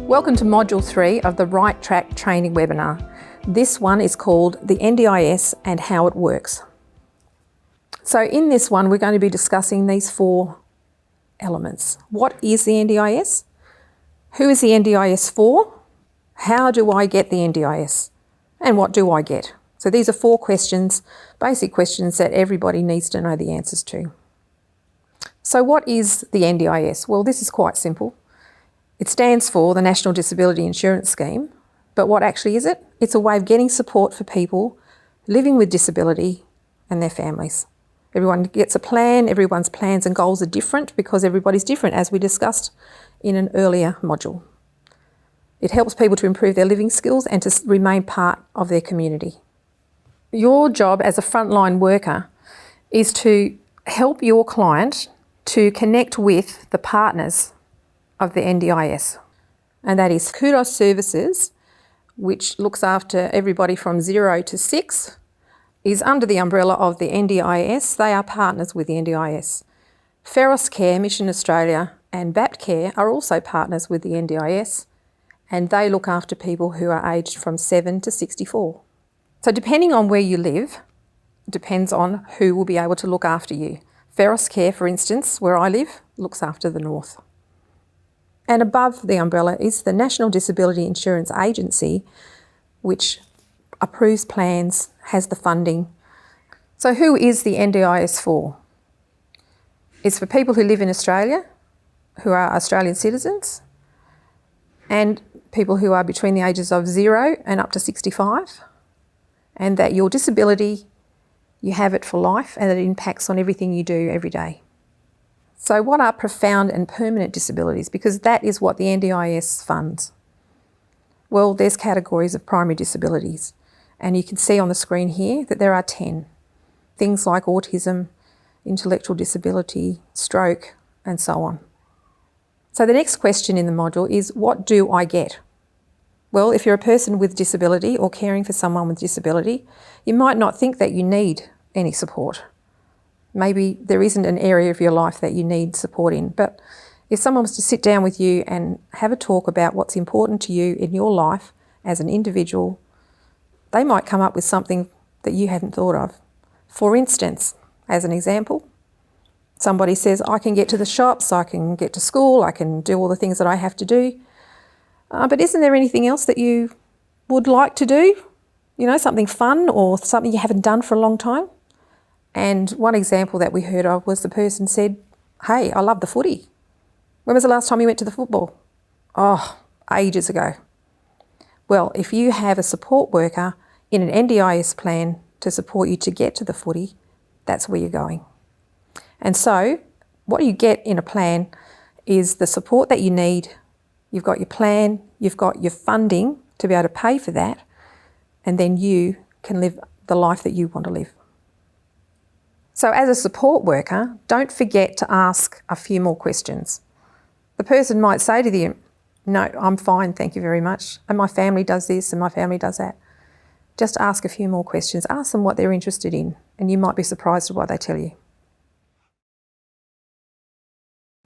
Welcome to Module 3 of the Right Track training webinar. This one is called the NDIS and how it works. So in this one, we're going to be discussing these four elements. What is the NDIS? Who is the NDIS for? How do I get the NDIS? And what do I get? So these are four questions, basic questions that everybody needs to know the answers to. So what is the NDIS? Well, this is quite simple. It stands for the National Disability Insurance Scheme, but what actually is it? It's a way of getting support for people living with disability and their families. Everyone gets a plan, everyone's plans and goals are different because everybody's different, as we discussed in an earlier module. It helps people to improve their living skills and to remain part of their community. Your job as a frontline worker is to help your client to connect with the partners of the NDIS, and that is Kudos Services, which looks after everybody from 0 to 6, is under the umbrella of the NDIS. They are partners with the NDIS. Feros Care, Mission Australia and BAT Care are also partners with the NDIS, and they look after people who are aged from 7 to 64. So depending on where you live, depends on who will be able to look after you. Feros Care, for instance, where I live, looks after the north. And above the umbrella is the National Disability Insurance Agency, which approves plans, has the funding. So who is the NDIS for? It's for people who live in Australia, who are Australian citizens, and people who are between the ages of 0 and up to 65, and that your disability, you have it for life and it impacts on everything you do every day. So what are profound and permanent disabilities? Because that is what the NDIS funds. Well, there's categories of primary disabilities, and you can see on the screen here that there are 10. Things like autism, intellectual disability, stroke, and so on. So the next question in the module is, what do I get? Well, if you're a person with disability or caring for someone with disability, you might not think that you need any support. Maybe there isn't an area of your life that you need support in, but if someone was to sit down with you and have a talk about what's important to you in your life as an individual, they might come up with something that you hadn't thought of. For instance, as an example, somebody says, I can get to the shops, I can get to school, I can do all the things that I have to do, but isn't there anything else that you would like to do? You know, something fun or something you haven't done for a long time? And one example that we heard of was the person said, hey, I love the footy. When was the last time you went to the football? Oh, ages ago. Well, if you have a support worker in an NDIS plan to support you to get to the footy, that's where you're going. And so what you get in a plan is the support that you need. You've got your plan, you've got your funding to be able to pay for that, and then you can live the life that you want to live. So as a support worker, don't forget to ask a few more questions. The person might say to you, no, I'm fine, thank you very much, and my family does this and my family does that. Just ask a few more questions. Ask them what they're interested in, and you might be surprised at what they tell you.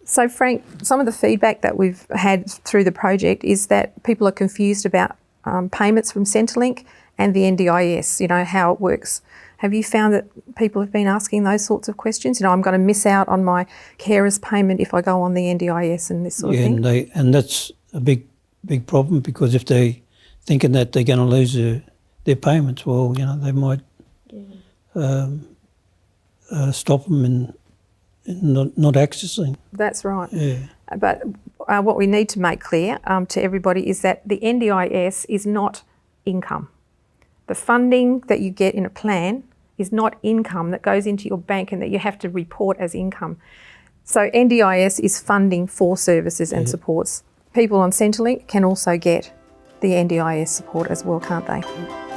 So Frank, some of the feedback that we've had through the project is that people are confused about payments from Centrelink and the NDIS, you know, how it works. Have you found that people have been asking those sorts of questions? You know, I'm going to miss out on my carer's payment if I go on the NDIS and this sort of thing? And that's a big problem, because if they're thinking that they're going to lose their payments, well, you know, they might stop them and not accessing. That's right. Yeah. But what we need to make clear to everybody is that the NDIS is not income. The funding that you get in a plan is not income that goes into your bank and that you have to report as income. So NDIS is funding for services and supports. People on Centrelink can also get the NDIS support as well, can't they?